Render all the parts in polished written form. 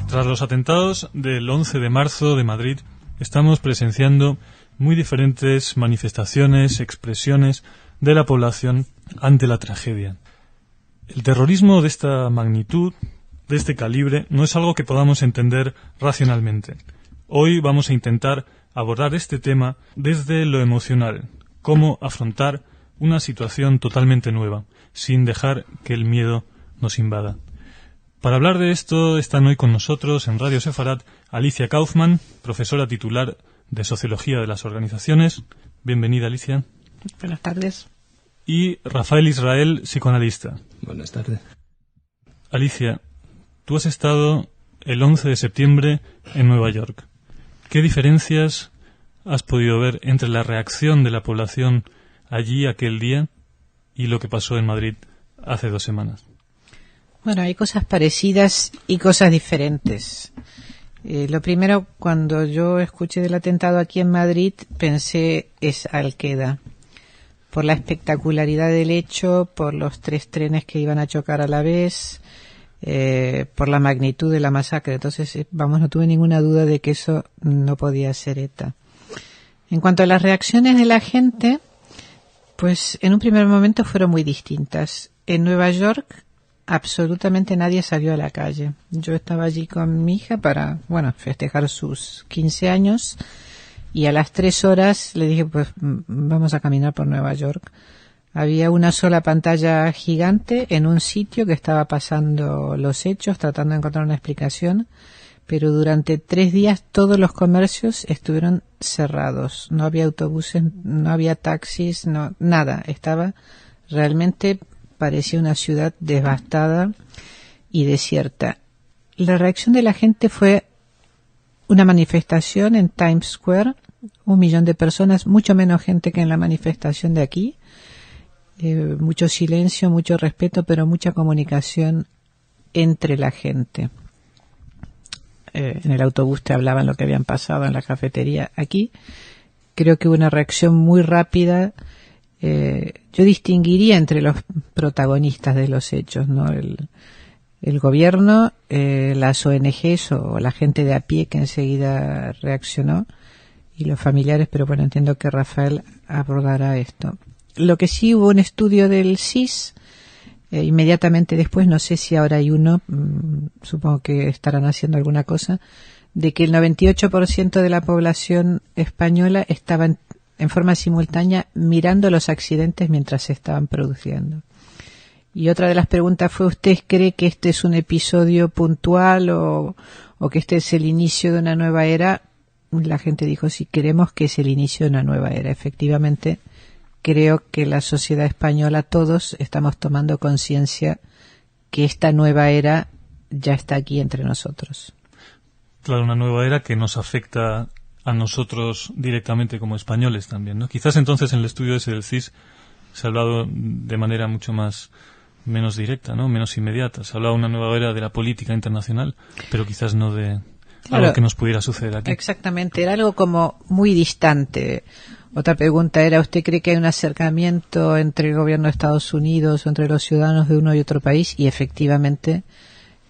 Tras los atentados del 11 de marzo de Madrid, estamos presenciando muy diferentes manifestaciones, expresiones de la población ante la tragedia. El terrorismo de esta magnitud, de este calibre, no es algo que podamos entender racionalmente. Hoy vamos a intentar abordar este tema desde lo emocional, cómo afrontar una situación totalmente nueva, sin dejar que el miedo nos invada. Para hablar de esto están hoy con nosotros en Radio Sefarat Alicia Kaufmann, profesora titular de Sociología de las Organizaciones. Bienvenida, Alicia. Buenas tardes. Y Rafael Israel, psicoanalista. Buenas tardes. Alicia, tú has estado el 11 de septiembre en Nueva York. ¿Qué diferencias has podido ver entre la reacción de la población allí aquel día y lo que pasó en Madrid hace 2 semanas? Bueno, hay cosas parecidas y cosas diferentes. Lo primero, cuando yo escuché del atentado aquí en Madrid, pensé es Al-Qaeda. Por la espectacularidad del hecho, por los 3 trenes que iban a chocar a la vez, por la magnitud de la masacre. Entonces, no tuve ninguna duda de que eso no podía ser ETA. En cuanto a las reacciones de la gente, pues en un primer momento fueron muy distintas. En Nueva York, absolutamente nadie salió a la calle. Yo estaba allí con mi hija para, festejar sus 15 años y a las 3 horas le dije, pues vamos a caminar por Nueva York. Había una sola pantalla gigante en un sitio que estaba pasando los hechos, tratando de encontrar una explicación, pero durante 3 días todos los comercios estuvieron cerrados. No había autobuses, no había taxis, nada. Estaba realmente, parecía una ciudad devastada y desierta. La reacción de la gente fue una manifestación en Times Square, 1 millón de personas, mucho menos gente que en la manifestación de aquí. Mucho silencio, mucho respeto, pero mucha comunicación entre la gente. En el autobús te hablaban lo que habían pasado en la cafetería. Aquí creo que hubo una reacción muy rápida. Yo distinguiría entre los protagonistas de los hechos, ¿no? El gobierno, las ONGs o la gente de a pie que enseguida reaccionó y los familiares, pero bueno, entiendo que Rafael abordará esto. Lo que sí, hubo un estudio del CIS inmediatamente después, no sé si ahora hay uno, supongo que estarán haciendo alguna cosa, de que el 98% de la población española estaba en forma simultánea mirando los accidentes mientras se estaban produciendo. Y otra de las preguntas fue, ¿usted cree que este es un episodio puntual o que este es el inicio de una nueva era? La gente dijo, sí, creemos que es el inicio de una nueva era. Efectivamente, creo que la sociedad española, todos estamos tomando conciencia que esta nueva era ya está aquí entre nosotros. Claro, una nueva era que nos afecta a nosotros directamente como españoles también, ¿no? Quizás entonces en el estudio ese del CIS se ha hablado de manera mucho menos directa, ¿no? Menos inmediata. Se ha hablado de una nueva era de la política internacional, pero quizás no de algo que nos pudiera suceder aquí. Exactamente, era algo como muy distante. Otra pregunta era, ¿usted cree que hay un acercamiento entre el gobierno de Estados Unidos o entre los ciudadanos de uno y otro país? Y efectivamente,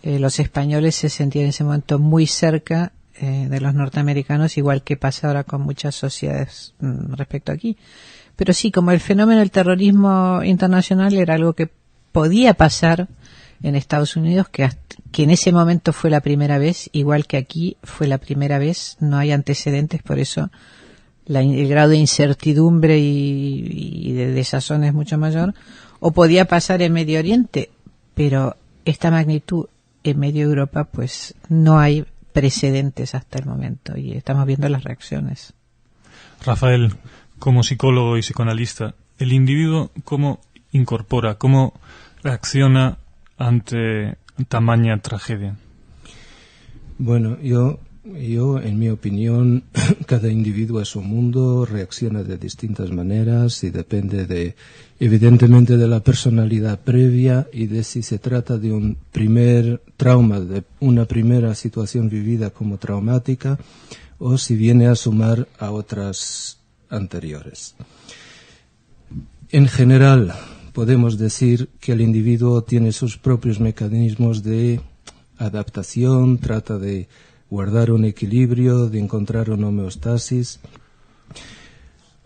los españoles se sentían en ese momento muy cerca de los norteamericanos, igual que pasa ahora con muchas sociedades respecto a aquí. Pero sí, como el fenómeno del terrorismo internacional era algo que podía pasar en Estados Unidos, que en ese momento fue la primera vez, igual que aquí fue la primera vez, no hay antecedentes, por eso el grado de incertidumbre y de desazón es mucho mayor, o podía pasar en Medio Oriente, pero esta magnitud en medio Europa, pues no hay precedentes hasta el momento y estamos viendo las reacciones. Rafael, como psicólogo y psicoanalista, ¿el individuo cómo incorpora, cómo reacciona ante tamaña tragedia? Bueno, yo en mi opinión, cada individuo es un mundo, reacciona de distintas maneras y depende evidentemente de la personalidad previa y de si se trata de un primer trauma, de una primera situación vivida como traumática o si viene a sumar a otras anteriores. En general, podemos decir que el individuo tiene sus propios mecanismos de adaptación, trata de guardar un equilibrio, de encontrar una homeostasis.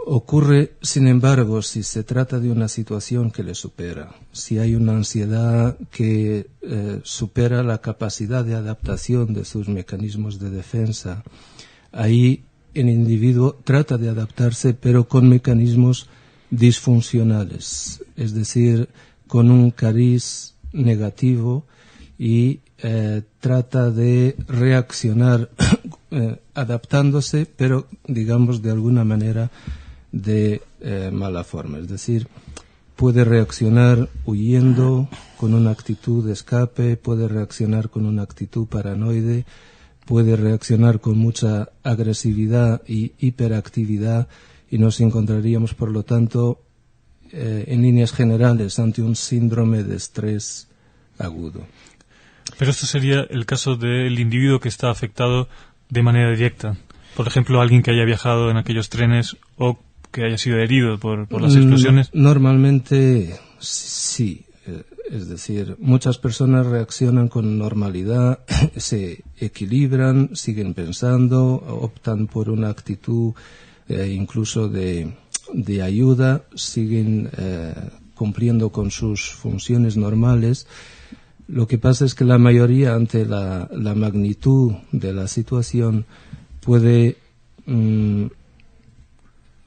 Ocurre, sin embargo, si se trata de una situación que le supera, si hay una ansiedad que supera la capacidad de adaptación de sus mecanismos de defensa, ahí el individuo trata de adaptarse, pero con mecanismos disfuncionales, es decir, con un cariz negativo, y trata de reaccionar adaptándose, pero digamos de alguna manera de mala forma. Es decir, puede reaccionar huyendo, con una actitud de escape, puede reaccionar con una actitud paranoide, puede reaccionar con mucha agresividad y hiperactividad, y nos encontraríamos, por lo tanto, en líneas generales, ante un síndrome de estrés agudo. Pero esto sería el caso del individuo que está afectado de manera directa. Por ejemplo, alguien que haya viajado en aquellos trenes o que haya sido herido por las explosiones. Normalmente sí. Es decir, muchas personas reaccionan con normalidad, se equilibran, siguen pensando, optan por una actitud incluso de ayuda, siguen cumpliendo con sus funciones normales. Lo que pasa es que la mayoría, ante la magnitud de la situación, puede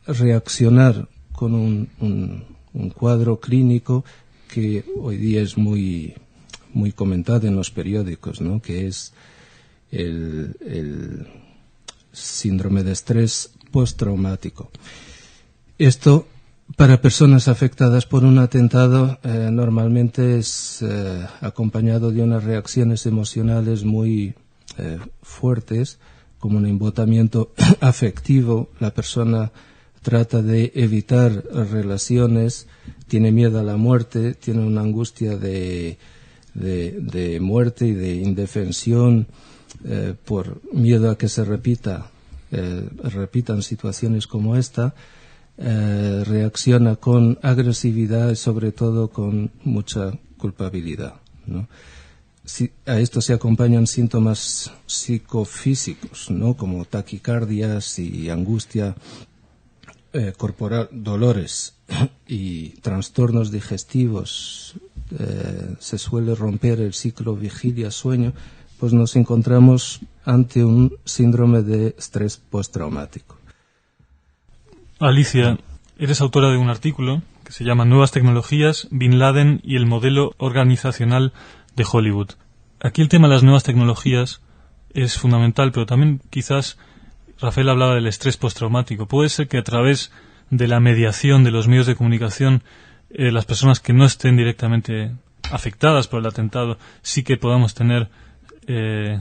reaccionar con un cuadro clínico que hoy día es muy comentado en los periódicos, ¿no? Que es el síndrome de estrés postraumático. Esto, para personas afectadas por un atentado, normalmente es acompañado de unas reacciones emocionales muy fuertes, como un embotamiento afectivo. La persona trata de evitar relaciones, tiene miedo a la muerte, tiene una angustia de muerte y de indefensión, por miedo a que se repitan situaciones como esta. Reacciona con agresividad y sobre todo con mucha culpabilidad, ¿no? A esto se acompañan síntomas psicofísicos, ¿no? Como taquicardias y angustia corporal, dolores y trastornos digestivos. Se suele romper el ciclo vigilia-sueño, pues nos encontramos ante un síndrome de estrés postraumático. Alicia, eres autora de un artículo que se llama Nuevas tecnologías, Bin Laden y el modelo organizacional de Hollywood. Aquí el tema de las nuevas tecnologías es fundamental, pero también quizás Rafael hablaba del estrés postraumático. Puede ser que a través de la mediación de los medios de comunicación, las personas que no estén directamente afectadas por el atentado, sí que podamos tener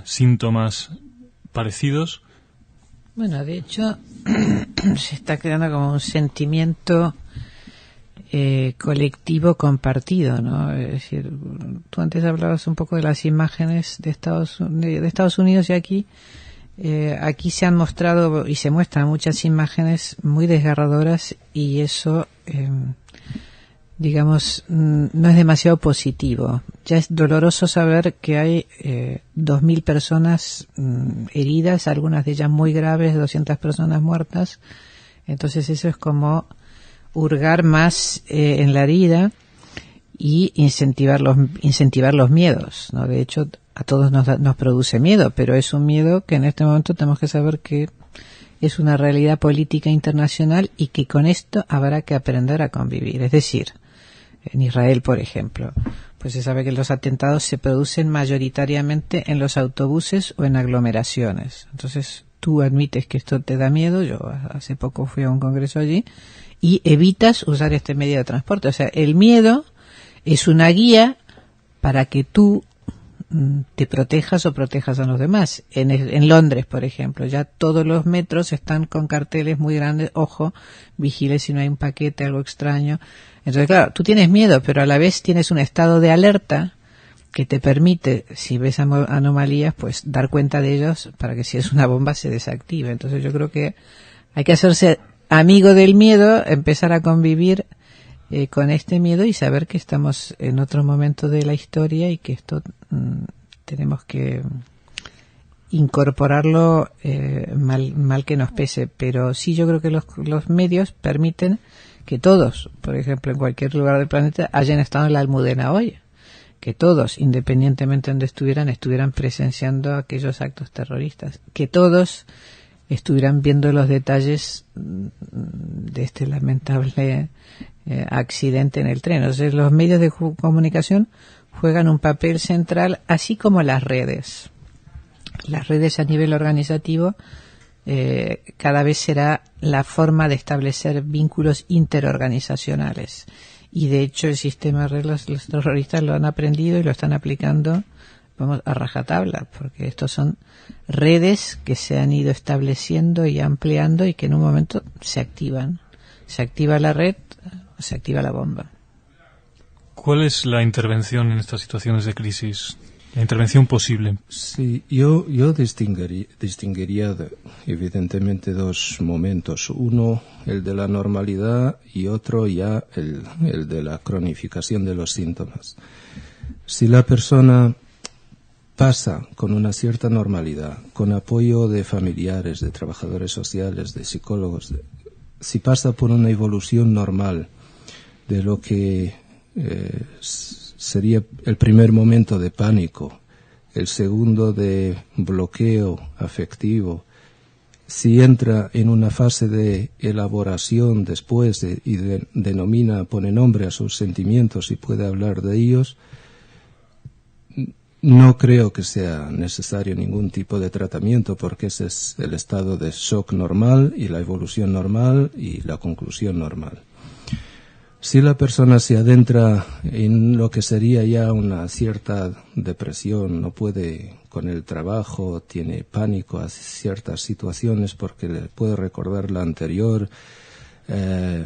síntomas parecidos. Bueno, de hecho, se está creando como un sentimiento colectivo compartido, ¿no? Es decir, tú antes hablabas un poco de las imágenes de Estados Unidos y aquí se han mostrado y se muestran muchas imágenes muy desgarradoras, y eso, digamos, no es demasiado positivo. Ya es doloroso saber que hay 2.000 personas heridas, algunas de ellas muy graves, 200 personas muertas. Entonces eso es como hurgar más en la herida y incentivar los miedos, ¿no? De hecho, a todos nos produce miedo, pero es un miedo que en este momento tenemos que saber que es una realidad política internacional y que con esto habrá que aprender a convivir. Es decir, en Israel, por ejemplo, pues se sabe que los atentados se producen mayoritariamente en los autobuses o en aglomeraciones. Entonces, tú admites que esto te da miedo. Yo hace poco fui a un congreso allí y evitas usar este medio de transporte. O sea, el miedo es una guía para que tú te protejas o protejas a los demás. En Londres, por ejemplo, ya todos los metros están con carteles muy grandes: ojo, vigile si no hay un paquete, algo extraño. Entonces, claro, tú tienes miedo, pero a la vez tienes un estado de alerta que te permite, si ves anomalías, pues dar cuenta de ellos para que si es una bomba se desactive. Entonces yo creo que hay que hacerse amigo del miedo, empezar a convivir con este miedo y saber que estamos en otro momento de la historia y que esto tenemos que incorporarlo mal que nos pese, pero sí yo creo que los medios permiten que todos, por ejemplo, en cualquier lugar del planeta, hayan estado en la Almudena hoy, que todos, independientemente de donde estuvieran presenciando aquellos actos terroristas, que todos estuvieran viendo los detalles de este lamentable accidente en el tren. O sea, los medios de comunicación juegan un papel central, así como las redes. Las redes a nivel organizativo cada vez será la forma de establecer vínculos interorganizacionales. Y de hecho el sistema de redes, los terroristas lo han aprendido y lo están aplicando, vamos, a rajatabla, porque estos son redes que se han ido estableciendo y ampliando y que en un momento se activan. Se activa la red, se activa la bomba. ¿Cuál es la intervención en estas situaciones de crisis? La intervención posible. Sí, yo distinguiría evidentemente dos momentos. Uno, el de la normalidad, y otro ya el de la cronificación de los síntomas. Si la persona pasa con una cierta normalidad, con apoyo de familiares, de trabajadores sociales, de psicólogos, si pasa por una evolución normal de lo que sería el primer momento de pánico, el segundo de bloqueo afectivo, si entra en una fase de elaboración después pone nombre a sus sentimientos y puede hablar de ellos, no creo que sea necesario ningún tipo de tratamiento, porque ese es el estado de shock normal y la evolución normal y la conclusión normal. Si la persona se adentra en lo que sería ya una cierta depresión, no puede con el trabajo, tiene pánico a ciertas situaciones porque le puede recordar la anterior,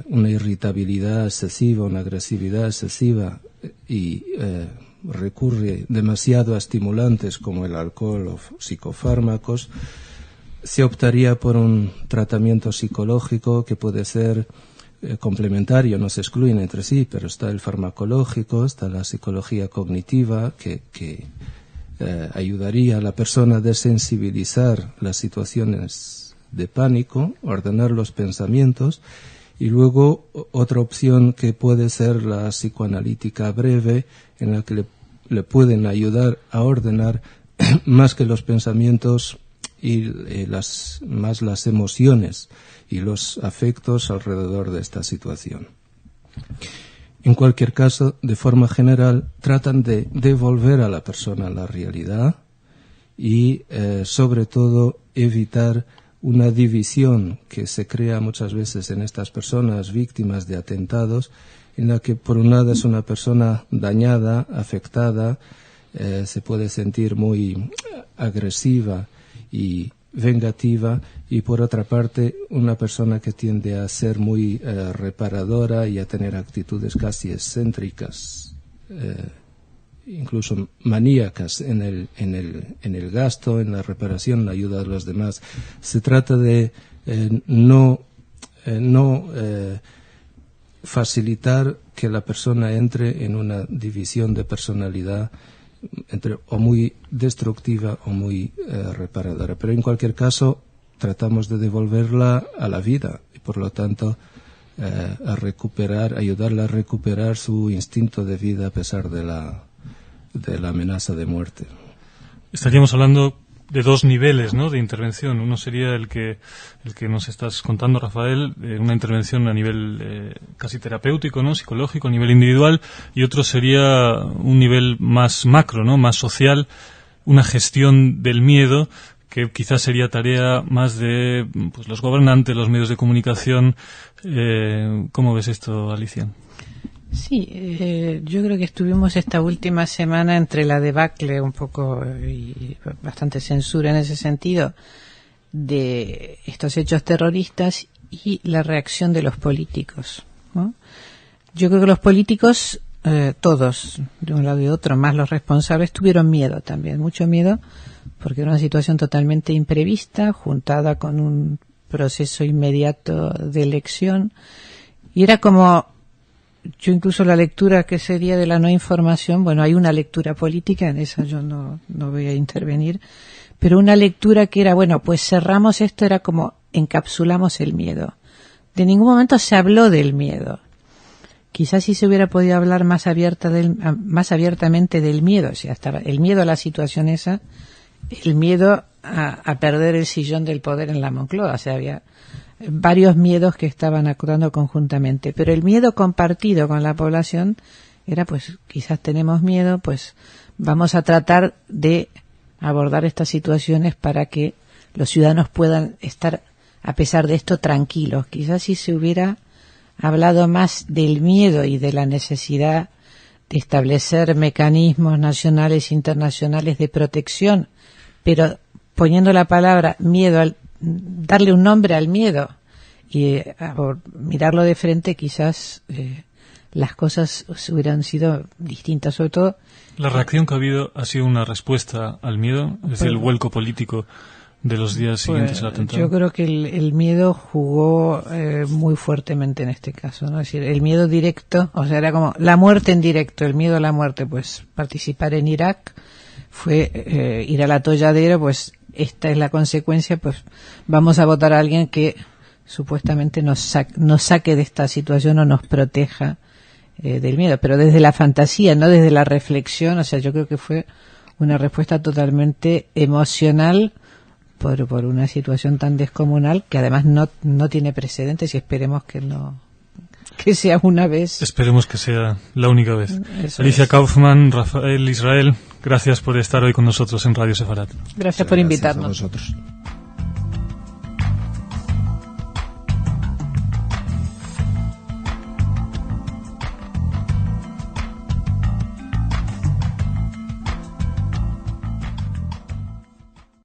una irritabilidad excesiva, una agresividad excesiva y recurre demasiado a estimulantes como el alcohol o psicofármacos, se optaría por un tratamiento psicológico que puede ser complementario, no se excluyen entre sí, pero está el farmacológico, está la psicología cognitiva que ayudaría a la persona a desensibilizar las situaciones de pánico, ordenar los pensamientos, y luego otra opción que puede ser la psicoanalítica breve, en la que le pueden ayudar a ordenar más que los pensamientos y más las emociones y los afectos alrededor de esta situación. En cualquier caso, de forma general, tratan de devolver a la persona la realidad y, sobre todo, evitar una división que se crea muchas veces en estas personas víctimas de atentados, en la que por un lado es una persona dañada, afectada, se puede sentir muy agresiva y vengativa, y por otra parte una persona que tiende a ser muy reparadora y a tener actitudes casi excéntricas, incluso maníacas en el gasto, en la reparación, en la ayuda a los demás. Se trata de no facilitar que la persona entre en una división de personalidad entre o muy destructiva o muy reparadora. Pero en cualquier caso tratamos de devolverla a la vida y por lo tanto ayudarla a recuperar su instinto de vida a pesar de la amenaza de muerte. Estaríamos hablando de dos niveles, ¿no?, de intervención. Uno sería el que nos estás contando, Rafael, una intervención a nivel casi terapéutico, ¿no?, psicológico, a nivel individual, y otro sería un nivel más macro, ¿no?, más social, una gestión del miedo que quizás sería tarea más de los gobernantes, los medios de comunicación. ¿Cómo ves esto, Alicia? Sí, yo creo que estuvimos esta última semana entre la debacle un poco y bastante censura en ese sentido de estos hechos terroristas y la reacción de los políticos, ¿no? Yo creo que los políticos, todos, de un lado y de otro, más los responsables, tuvieron miedo también, mucho miedo, porque era una situación totalmente imprevista, juntada con un proceso inmediato de elección, y era como, yo incluso la lectura que sería de la no información, bueno, hay una lectura política, en esa yo no voy a intervenir, pero una lectura que era, bueno, pues cerramos esto, era como encapsulamos el miedo. De ningún momento se habló del miedo. Quizás sí se hubiera podido hablar más abiertamente del miedo, o sea, hasta el miedo a la situación esa, el miedo a perder el sillón del poder en la Moncloa, o sea, había varios miedos que estaban actuando conjuntamente, pero el miedo compartido con la población era, pues, quizás tenemos miedo, pues vamos a tratar de abordar estas situaciones para que los ciudadanos puedan estar, a pesar de esto, tranquilos. Quizás si se hubiera hablado más del miedo y de la necesidad de establecer mecanismos nacionales e internacionales de protección, pero poniendo la palabra miedo, darle un nombre al miedo y mirarlo de frente, quizás las cosas hubieran sido distintas. Sobre todo, la reacción que ha habido ha sido una respuesta al miedo, es decir, el vuelco político de los días siguientes al atentado. Yo creo que el miedo jugó muy fuertemente en este caso, ¿no? Es decir, el miedo directo, o sea, era como la muerte en directo, el miedo a la muerte, pues participar en Irak fue ir al atolladero, pues esta es la consecuencia, pues vamos a votar a alguien que supuestamente nos saque de esta situación o nos proteja del miedo, pero desde la fantasía, no desde la reflexión. O sea, yo creo que fue una respuesta totalmente emocional por una situación tan descomunal que además no tiene precedentes, y esperemos que sea una vez. Esperemos que sea la única vez. Eso Alicia es. Kaufman, Rafael Israel, gracias por estar hoy con nosotros en Radio Sefarat. Gracias por invitarnos. A vosotros.